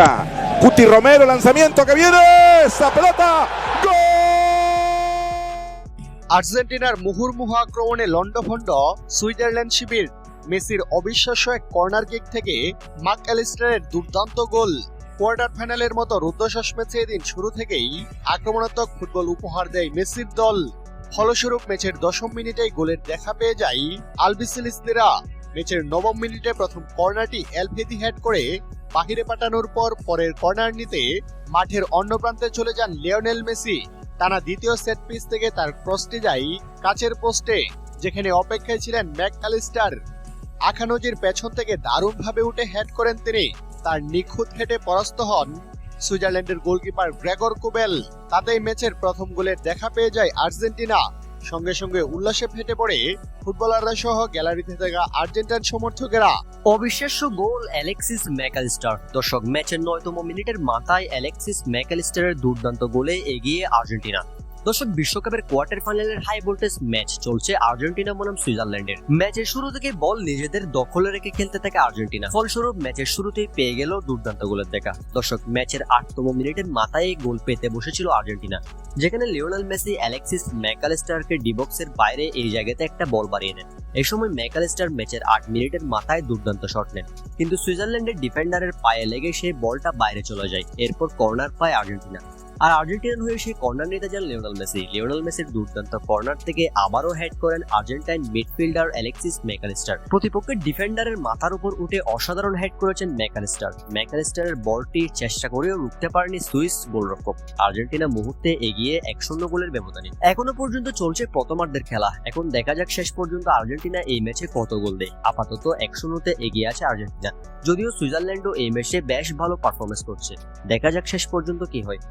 Cuti Romero, lanzamiento que viene, esa pelota, ¡gol! আর্জেন্টিনার মুহুর্মুহু আক্রমণে লন্ডভন্ড সুইজারল্যান্ড শিবির। মেসির অবিশ্বাস্য এক কর্নার কিক থেকে ম্যাক অ্যালিস্টারের দুর্দান্ত গোল। কোয়ার্টার ফাইনালের মতো রুদ্ধশ্বাস ম্যাচে এদিন শুরু থেকেই আক্রমণাত্মক ফুটবল উপহার দেয় মেসির দল। ফলস্বরূপ ম্যাচের 10ম মিনিটেই গোলের দেখা পেয়ে যায় আলবিসেলেস্তেরা। ম্যাচের 9ম মিনিটে প্রথম কর্নারটি এলফেদি হেড করে বাহিরে পাঠানোর পর পরের কর্নার নিতে মাঠের অন্য প্রান্তে চলে যান লিওনেল মেসি। টানা দ্বিতীয় সেট পিস থেকে তার ক্রসটি যায় কাচের পোস্টে, যেখানে অপেক্ষায় ছিলেন ম্যাক অ্যালিস্টার। আখানজির পেছন থেকে দারুণভাবে উঠে হেড করেন তিনি। তার নিখুঁত হেডে পরাস্ত হন সুইজারল্যান্ডের গোলকিপার গ্রেগর কোবেল। তাতেই ম্যাচের প্রথম গোলের দেখা পেয়ে যায় আর্জেন্টিনা। সঙ্গে সঙ্গে উল্লাসে ফেটে পড়ে ফুটবলাররা সহ গ্যালারিতে থাকা আর্জেন্টাইন সমর্থকেরা। অবিশ্বাস্য গোল অ্যালেক্সিস ম্যাকঅ্যালিস্টার। দর্শক, ম্যাচের 9তম মিনিটের মাথায় অ্যালেক্সিস ম্যাকঅ্যালিস্টারের দুর্দান্ত গোলে এগিয়ে আর্জেন্টিনা। দর্শক, বিশ্বকাপের কোয়ার্টার ফাইনালের হাই ভোল্টেজ ম্যাচ চলছে আর্জেন্টিনা বনাম সুইজারল্যান্ডের। ম্যাচের শুরু থেকে বল নিজেদের দখলে রেখে খেলতে থাকে আর্জেন্টিনা। ফলস্বরূপ ম্যাচের শুরুতেই পেয়ে গেল দুর্দান্ত গোলের দেখা। দর্শক, ম্যাচের 8তম মিনিটের মাথায় গোল পেতে বসেছিল আর্জেন্টিনা, যেখানে লিওনেল মেসি অ্যালেক্সিস ম্যাকঅ্যালিস্টারকে ডিবক্সের বাইরে এই জায়গাতে একটা বল বাড়িয়ে নেন। এই সময় ম্যাকঅ্যালিস্টার ম্যাচের 8 মিনিটের মাথায় দুর্দান্ত শট নেন, কিন্তু সুইজারল্যান্ডের ডিফেন্ডারের পায়ে লেগে সেই বলটা বাইরে চলে যায়। এরপর কর্নার পায় আর্জেন্টিনা, আর আর্জেন্টিনান হয়ে সেই কর্নার নিতে যান লিওনেল মেসি। লিওনেল মেসির দুর্দান্ত কর্নার থেকে আবারও হেড করেন আর্জেন্টাইন মিডফিল্ডার অ্যালেক্সিস ম্যাকঅ্যালিস্টার। প্রতিপক্ষের ডিফেন্ডারের মাথার উপর উঠে অসাধারণ হেড করেছেন ম্যাকঅ্যালিস্টার। ম্যাকঅ্যালিস্টারের বলটি চেষ্টা করেও রুখতে পারেনি সুইস গোলরক্ষক। আর্জেন্টিনা মুহূর্তে এগিয়ে 1-0 গোলের ব্যবধানে। এখনো পর্যন্ত চলছে প্রথমার্ধের খেলা। এখন দেখা যাক শেষ পর্যন্ত আর্জেন্টিনা এই ম্যাচে কত গোল দেয়। আপাতত 1-0 এগিয়ে আছে আর্জেন্টিনা, যদিও সুইজারল্যান্ডও এই ম্যাচে বেশ ভালো পারফরমেন্স করছে। দেখা যাক শেষ পর্যন্ত কি হয়।